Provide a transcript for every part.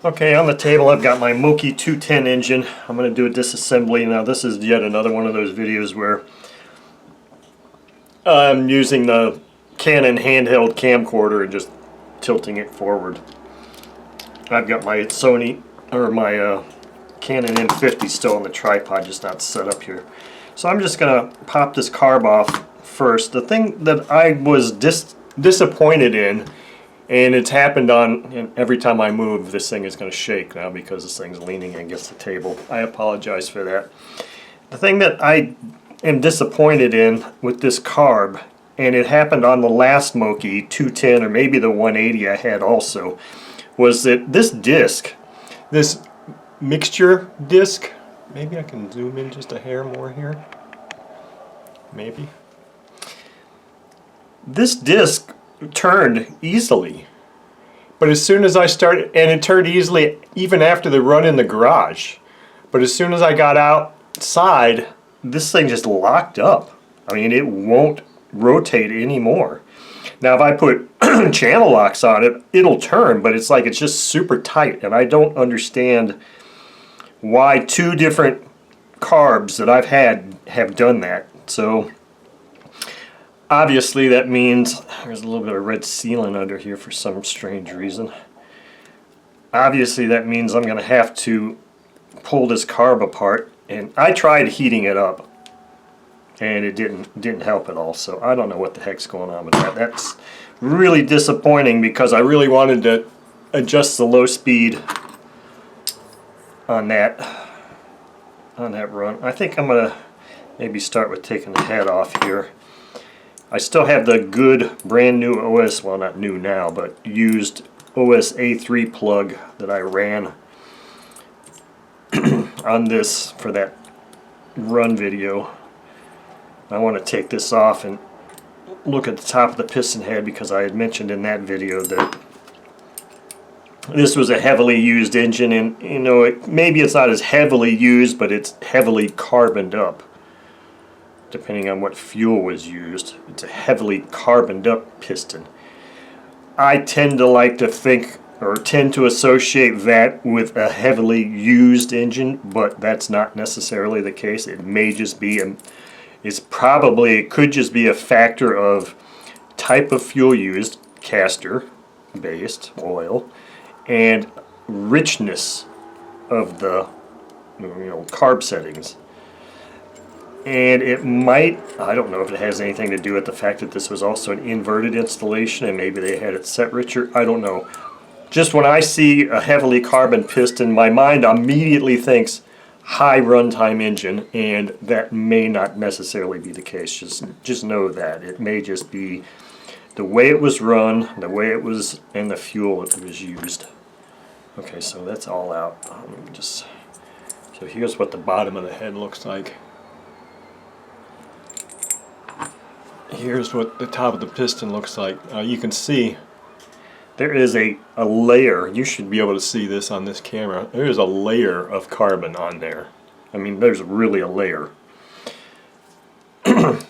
Okay, on the table I've got my Moki 210 engine. I'm going to do a disassembly. Now this is yet another one of those videos where I'm using the Canon handheld camcorder and just tilting it forward. I've got my Canon M50 still on the tripod, just not set up here. So I'm just going to pop this carb off first. The thing that I was disappointed in, and it's happened on every time I move, this thing is going to shake now because this thing's leaning against the table. I apologize for that. The thing that I am disappointed in with this carb, and it happened on the last Moki 210 or maybe the 180 I had also, was that this disc, this mixture disc, maybe I can zoom in just a hair more here, maybe. This disc turned easily, but as soon as I started, and it turned easily even after the run in the garage, but as soon as I got outside, this thing just locked up. I mean, it won't rotate anymore. Now if I put channel locks on it, it'll turn, but it's like it's just super tight, and I don't understand why two different carbs that I've had have done that. So obviously that means there's a little bit of red sealant under here for some strange reason. Obviously that means I'm going to have to pull this carb apart, and I tried heating it up and it didn't help at all. So I don't know what the heck's going on with that. That's really disappointing because I really wanted to adjust the low speed on that run. I think I'm going to maybe start with taking the head off here. I still have the good brand new OS, well not new now, but used OS A3 plug that I ran on this for that run video. I want to take this off and look at the top of the piston head because I had mentioned in that video that this was a heavily used engine, and you know, maybe it's not as heavily used, but it's heavily carboned up. Depending on what fuel was used, it's a heavily carboned up piston. I tend to like to think, or tend to associate that with a heavily used engine, but that's not necessarily the case. It may just be, it could just be a factor of type of fuel used, castor based oil, and richness of the carb settings. And it might, I don't know if it has anything to do with the fact that this was also an inverted installation and maybe they had it set richer, I don't know. Just when I see a heavily carbon piston, my mind immediately thinks high runtime engine, and that may not necessarily be the case. Just know that. It may just be the way it was run, the way it was, and the fuel that was used. Okay, so that's all out. So here's what the bottom of the head looks like. Here's what the top of the piston looks like. You can see there is a layer. You should be able to see this on this camera. There is a layer of carbon on there. I mean, there's really a layer.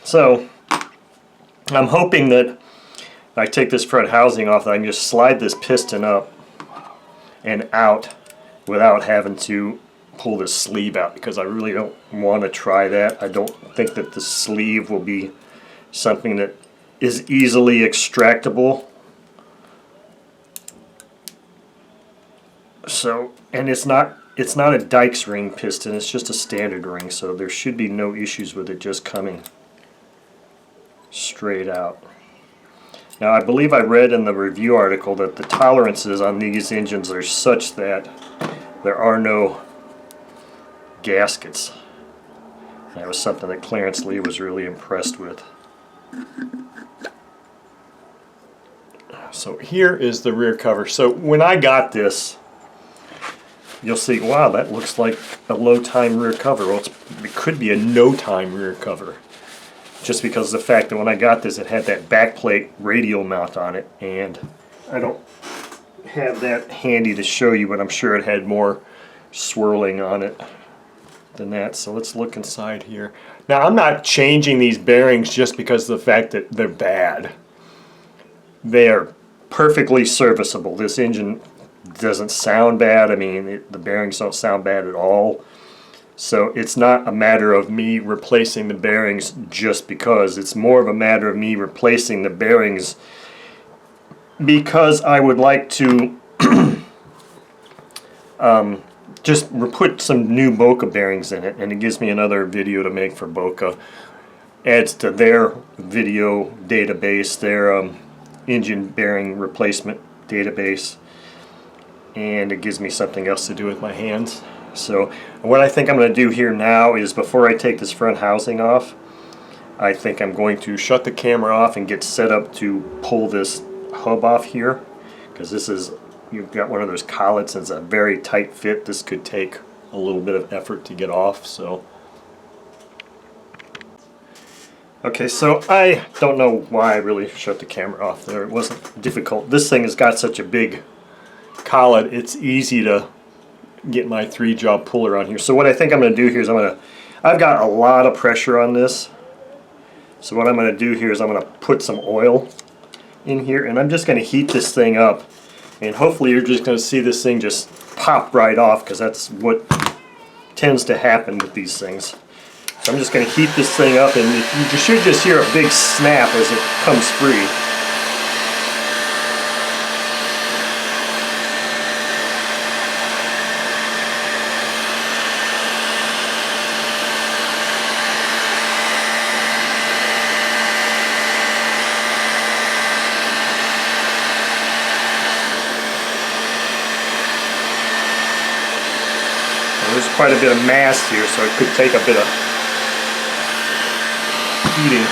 So I'm hoping that I take this front housing off, that I can just slide this piston up and out without having to pull this sleeve out, because I really don't want to try that. I don't think that the sleeve will be something that is easily extractable. So, and it's not a Dykes ring piston, it's just a standard ring, so there should be no issues with it just coming straight out. Now I believe I read in the review article that the tolerances on these engines are such that there are no gaskets. That was something that Clarence Lee was really impressed with. So here is the rear cover. So when I got this, you'll see, wow, that looks like a low time rear cover. Well, it could be a no time rear cover, just because of the fact that when I got this, it had that backplate radial mount on it, and I don't have that handy to show you, but I'm sure it had more swirling on it than that. So let's look inside here. Now I'm not changing these bearings just because of the fact that they're bad. They are perfectly serviceable. This engine doesn't sound bad. I mean, the bearings don't sound bad at all. So it's not a matter of me replacing the bearings just because. It's more of a matter of me replacing the bearings because I would like to just put some new Boca bearings in it, and it gives me another video to make for Boca. Adds to their video database, their engine bearing replacement database, and it gives me something else to do with my hands. So what I think I'm going to do here now is, before I take this front housing off, I think I'm going to shut the camera off and get set up to pull this hub off here, because this is, you've got one of those collets and it's a very tight fit. This could take a little bit of effort to get off. So okay, so I don't know why I really shut the camera off there. It wasn't difficult. This thing has got such a big collet, it's easy to get my 3-jaw puller on here. So what I think I'm going to do here is I've got a lot of pressure on this. So what I'm going to do here is I'm going to put some oil in here, and I'm just going to heat this thing up. And hopefully you're just going to see this thing just pop right off, because that's what tends to happen with these things. So I'm just going to heat this thing up, and you should just hear a big snap as it comes free. There's quite a bit of mass here, so it could take a bit of heating.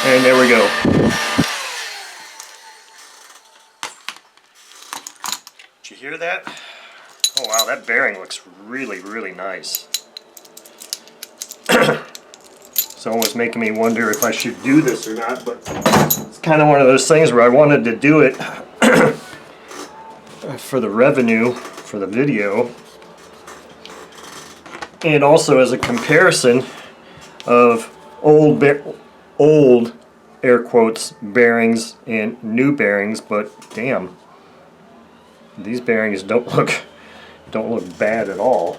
And there we go. Did you hear that? Oh wow, that bearing looks really, really nice. It's almost making me wonder if I should do this or not, but it's kind of one of those things where I wanted to do it for the revenue for the video, and also as a comparison of old air quotes bearings and new bearings. But damn, these bearings don't look bad at all.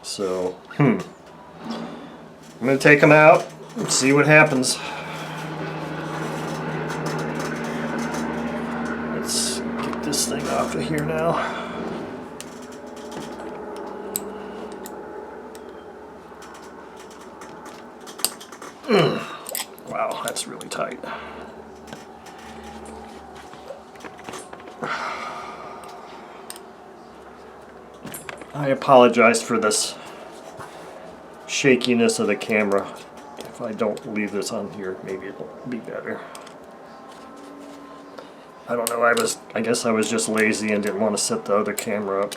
So I'm gonna take them out and see what happens. Let's get this thing off of here now. Wow, that's really tight. I apologize for this shakiness of the camera. If I don't leave this on here, maybe it'll be better. I don't know, I guess I was just lazy and didn't want to set the other camera up.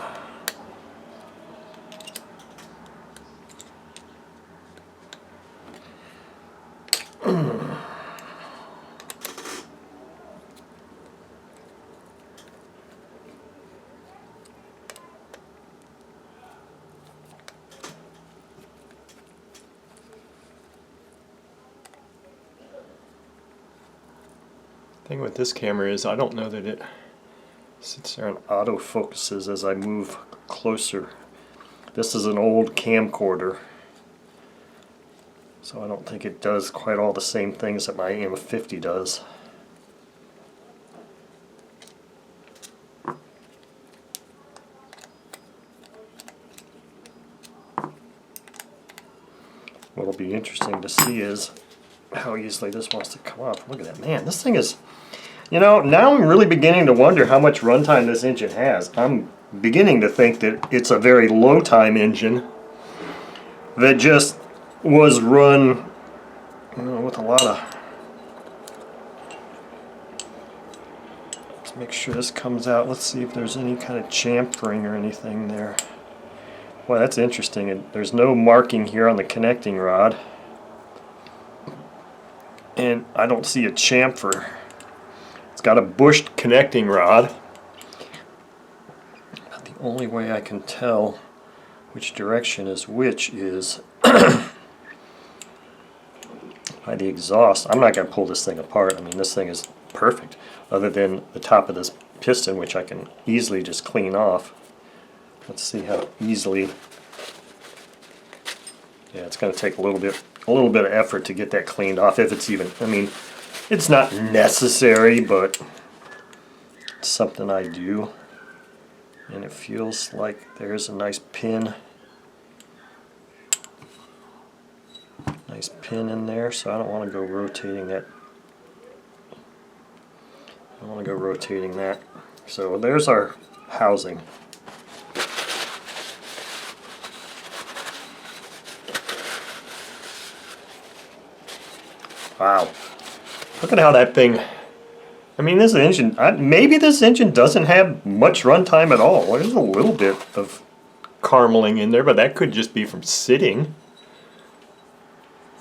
Thing with this camera is I don't know that it sits there and auto focuses as I move closer. This is an old camcorder, so I don't think it does quite all the same things that my AM50 does. What'll be interesting to see is how easily this wants to come off. Look at that, man, this thing is, you know, now I'm really beginning to wonder how much runtime this engine has. I'm beginning to think that it's a very low time engine that just was run, you know, with a lot of, let's make sure this comes out. Let's see if there's any kind of chamfering or anything there. Well, that's interesting. There's no marking here on the connecting rod. And I don't see a chamfer. It's got a bushed connecting rod. But the only way I can tell which direction is which is by the exhaust. I'm not going to pull this thing apart. I mean, this thing is perfect, other than the top of this piston, which I can easily just clean off. Let's see how easily. Yeah, it's going to take a little bit of effort to get that cleaned off, if it's even. I mean, it's not necessary, but it's something I do. And it feels like there's a nice pin. Nice pin in there, so I don't want to go rotating that. I don't want to go rotating that. So there's our housing. Wow. Look at how that thing, I mean, this engine, maybe this engine doesn't have much runtime at all. There's a little bit of carameling in there, but that could just be from sitting.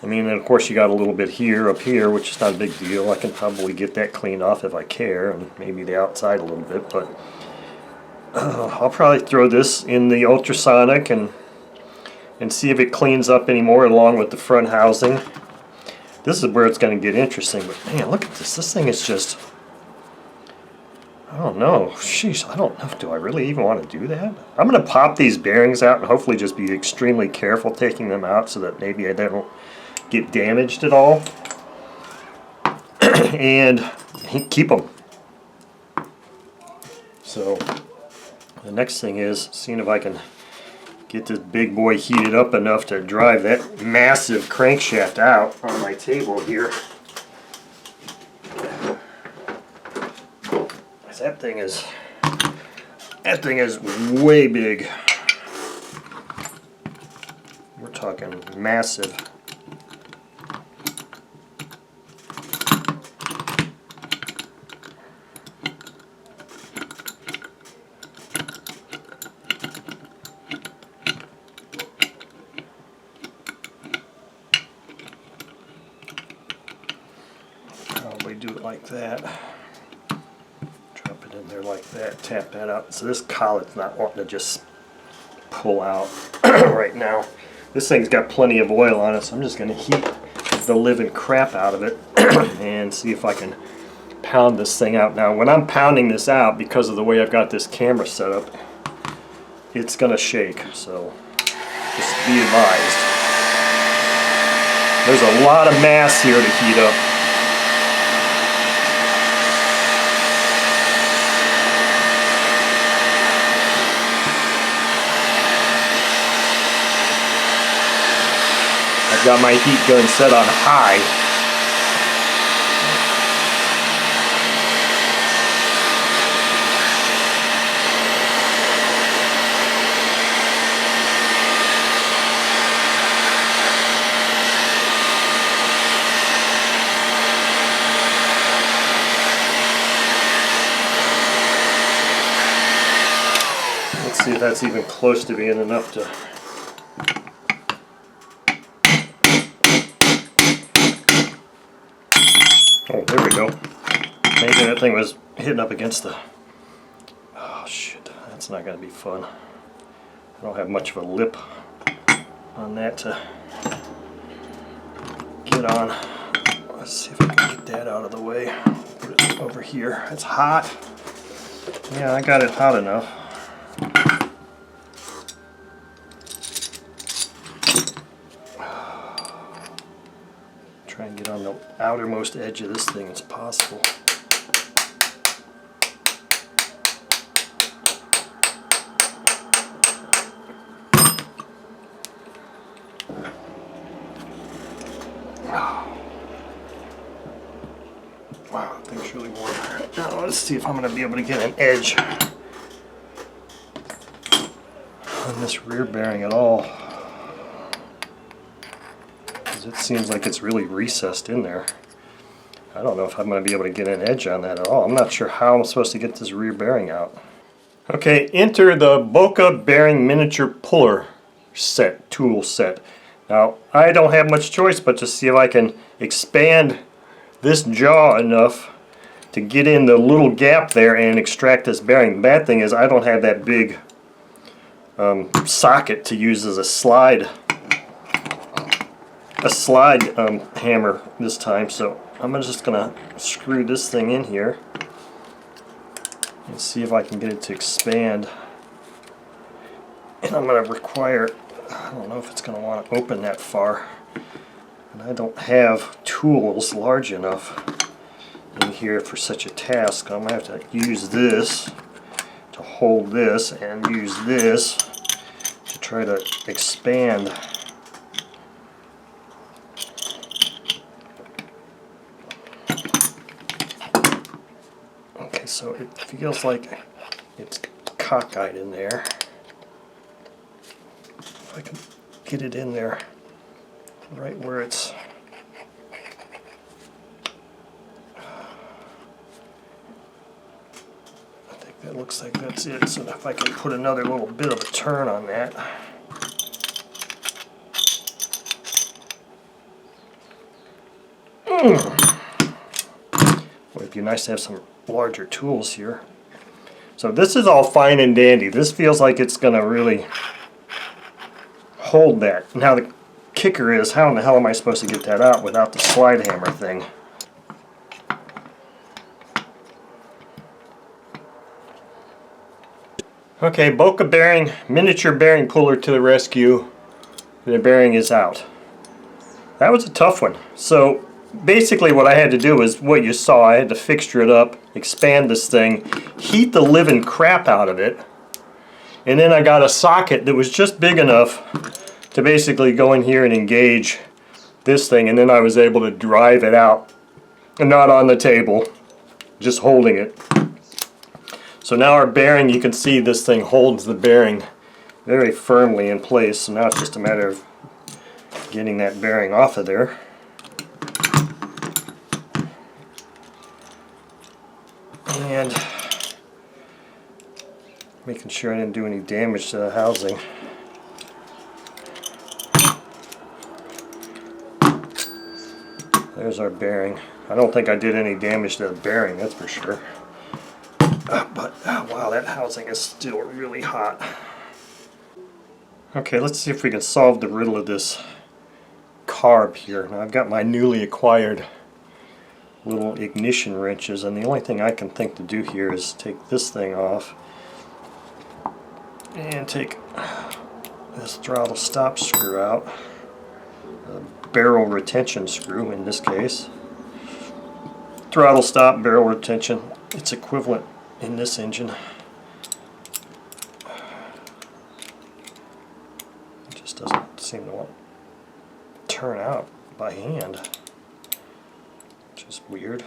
I mean, and of course you got a little bit here, up here, which is not a big deal. I can probably get that cleaned off if I care, and maybe the outside a little bit, but I'll probably throw this in the ultrasonic and see if it cleans up anymore along with the front housing. This is where it's going to get interesting, but man, look at this. This thing is just, I don't know. Sheesh, I don't know. Do I really even want to do that? I'm going to pop these bearings out and hopefully just be extremely careful taking them out so that maybe I don't get damaged at all. And keep them. So the next thing is seeing if I can get this big boy heated up enough to drive that massive crankshaft out on my table here. That thing is way big. We're talking massive. Probably do it like that. Drop it in there like that, tap that out. So this collet's not wanting to just pull out right now. This thing's got plenty of oil on it, so I'm just going to heat the living crap out of it and see if I can pound this thing out. Now when I'm pounding this out, because of the way I've got this camera set up, it's going to shake, so just be advised. There's a lot of mass here to heat up. I've got my heat gun set on high. Let's see if that's even close to being enough to. Oh, there we go. Maybe that thing was hitting up against the... Oh, shit. That's not going to be fun. I don't have much of a lip on that to get on. Let's see if I can get that out of the way. Put it over here. It's hot. Yeah, I got it hot enough. Try and get on the outermost edge of this thing as possible. Wow, that thing's really warm. Now let's see if I'm going to be able to get an edge on this rear bearing at all. It seems like it's really recessed in there. I don't know if I'm going to be able to get an edge on that at all. I'm not sure how I'm supposed to get this rear bearing out. Okay, enter the Boca bearing miniature puller set, tool set. Now, I don't have much choice but to see if I can expand this jaw enough to get in the little gap there and extract this bearing. The bad thing is I don't have that big socket to use as a slide a slide hammer this time, so I'm just gonna screw this thing in here and see if I can get it to expand. And I'm gonna require, I don't know if it's gonna want to open that far, and I don't have tools large enough in here for such a task. I'm gonna have to use this to hold this and use this to try to expand. Okay, so it feels like it's cockeyed in there. If I can get it in there right where it's it looks like that's it. So if I can put another little bit of a turn on that. Would be nice to have some larger tools here. So this is all fine and dandy. This feels like it's going to really hold that. Now the kicker is, how in the hell am I supposed to get that out without the slide hammer thing? Okay, Boca bearing, miniature bearing puller to the rescue. The bearing is out. That was a tough one. So basically what I had to do is what you saw. I had to fixture it up, expand this thing, heat the living crap out of it, and then I got a socket that was just big enough to basically go in here and engage this thing, and then I was able to drive it out, and not on the table, just holding it. So now our bearing, you can see this thing holds the bearing very firmly in place. So now it's just a matter of getting that bearing off of there. And making sure I didn't do any damage to the housing. There's our bearing. I don't think I did any damage to the bearing, that's for sure. Wow, that housing is still really hot. Okay, let's see if we can solve the riddle of this carb here. Now I've got my newly acquired little ignition wrenches, and the only thing I can think to do here is take this thing off and take this throttle stop screw out, a barrel retention screw in this case. Throttle stop, barrel retention, it's equivalent in this engine. It just doesn't seem to want to turn out by hand, which is weird.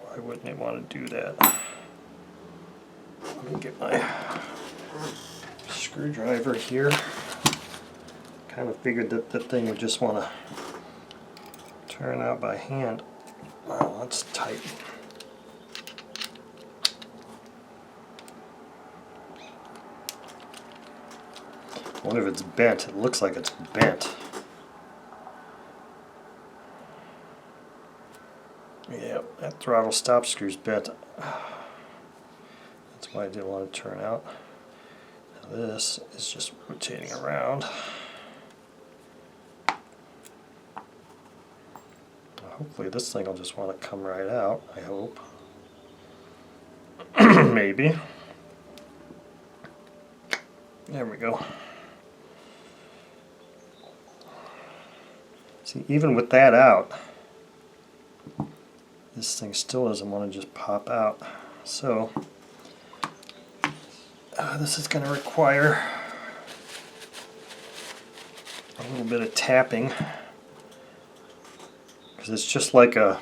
Why wouldn't it want to do that? Let me get my screwdriver here. Kind of figured that the thing would just want to turn out by hand. Wow, that's tight. I wonder if it's bent. It looks like it's bent. Yeah, that throttle stop screw's bent. That's why I didn't want to turn out. Now this is just rotating around. Hopefully this thing will just want to come right out, I hope. Maybe. There we go. See, even with that out, this thing still doesn't want to just pop out. So this is going to require a little bit of tapping, because it's just like a,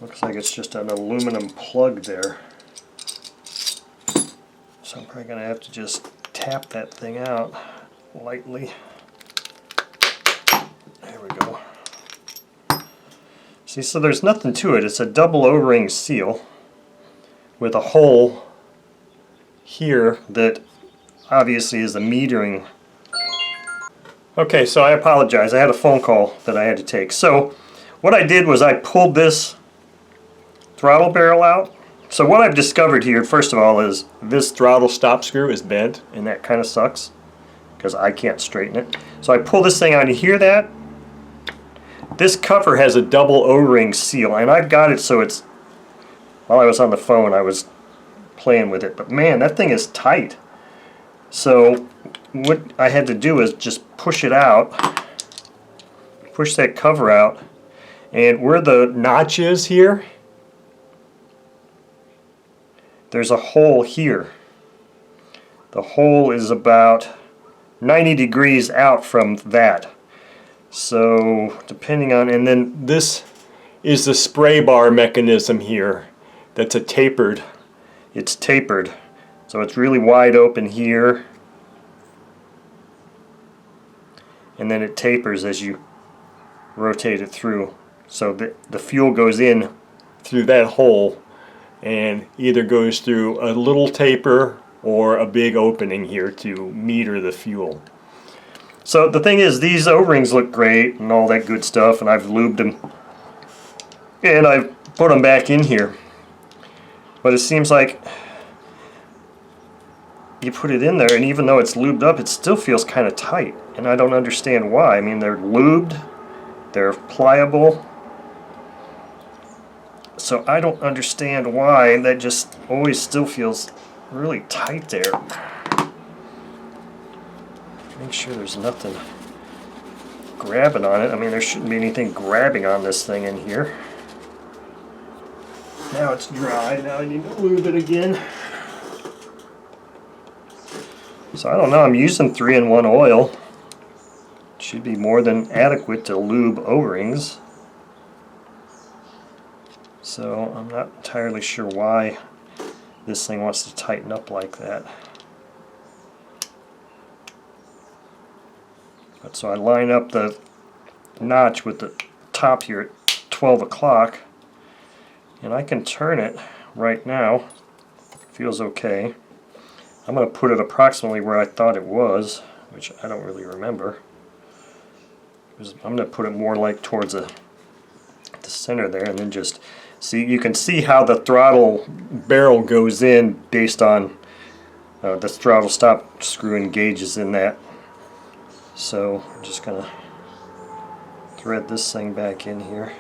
looks like it's just an aluminum plug there. So I'm probably going to have to just tap that thing out lightly. There we go. See, so there's nothing to it. It's a double O-ring seal with a hole here that obviously is a metering. Okay, so I apologize. I had a phone call that I had to take. So what I did was I pulled this throttle barrel out. So what I've discovered here, first of all, is this throttle stop screw is bent, and that kind of sucks. because I can't straighten it. So I pull this thing out, and you hear that? This cover has a double O-ring seal, and I've got it so it's, while I was on the phone I was playing with it, but man, that thing is tight. So what I had to do is just push it out, push that cover out, and where the notch is here, there's a hole here. The hole is about 90 degrees out from that. So depending on, and then this is the spray bar mechanism here that's it's tapered. So it's really wide open here, and then it tapers as you rotate it through. So the fuel goes in through that hole and either goes through a little taper or a big opening here to meter the fuel. So the thing is, these O-rings look great and all that good stuff, and I've lubed them and I've put them back in here. But it seems like you put it in there, and even though it's lubed up, it still feels kind of tight, and I don't understand why. I mean, they're lubed, they're pliable, so I don't understand why that just always still feels really tight there. Make sure there's nothing grabbing on it. I mean, there shouldn't be anything grabbing on this thing in here. Now it's dry. Now I need to lube it again. So I don't know. I'm using 3-in-1 oil. It should be more than adequate to lube O-rings. So I'm not entirely sure why this thing wants to tighten up like that. But so I line up the notch with the top here at 12 o'clock, and I can turn it right now. Feels okay. I'm going to put it approximately where I thought it was, which I don't really remember. I'm going to put it more like towards the center there, and then just see. You can see how the throttle barrel goes in based on the throttle stop screw engages in that. So I'm just going to thread this thing back in here.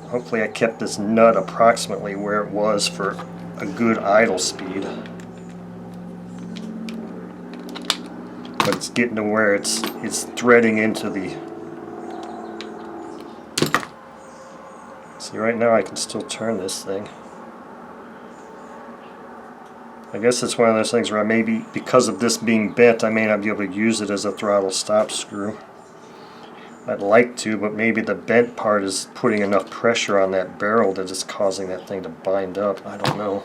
Hopefully I kept this nut approximately where it was for a good idle speed. But it's getting to where it's threading into the... See, right now I can still turn this thing. I guess it's one of those things where I maybe, because of this being bent, I may not be able to use it as a throttle stop screw. I'd like to, but maybe the bent part is putting enough pressure on that barrel that it's causing that thing to bind up. I don't know.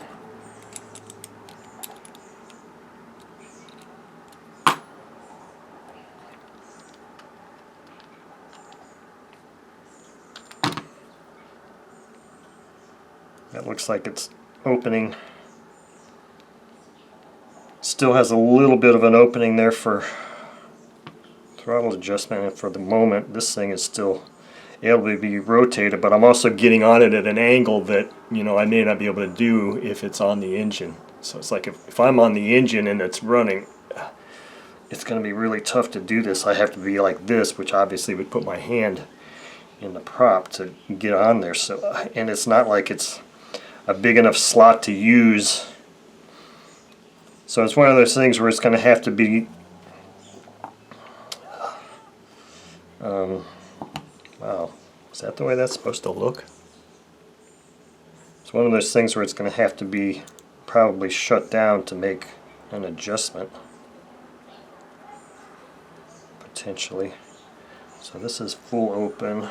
That looks like it's opening. Still has a little bit of an opening there for throttle adjustment, and for the moment this thing is still able to be rotated, but I'm also getting on it at an angle that, you know, I may not be able to do if it's on the engine. So it's like if I'm on the engine and it's running, it's going to be really tough to do this. I have to be like this, which obviously would put my hand in the prop to get on there. So, and it's not like it's a big enough slot to use. So it's one of those things where it's going to have to be wow, is that the way that's supposed to look? It's one of those things where it's going to have to be probably shut down to make an adjustment, potentially. So this is full open.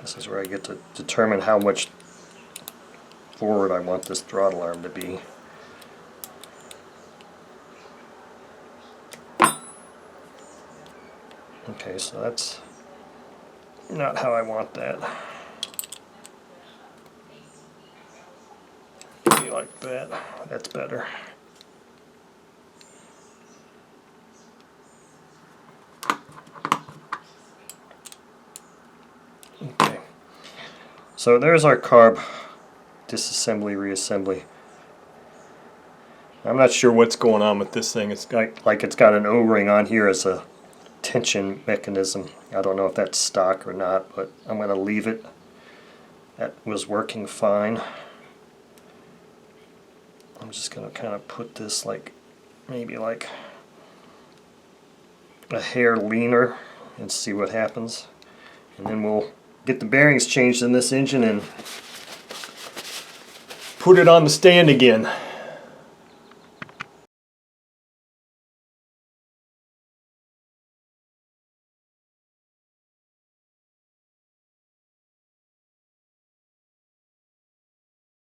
This is where I get to determine how much forward I want this throttle arm to be. Okay, so that's not how I want that. Maybe like that. That's better. Okay. So there's our carb disassembly, reassembly. I'm not sure what's going on with this thing. It's got, like it's got an O-ring on here as a tension mechanism. I don't know if that's stock or not, but I'm going to leave it. That was working fine. I'm just going to kind of put this like, maybe like a hair leaner and see what happens. And then we'll get the bearings changed in this engine and put it on the stand again.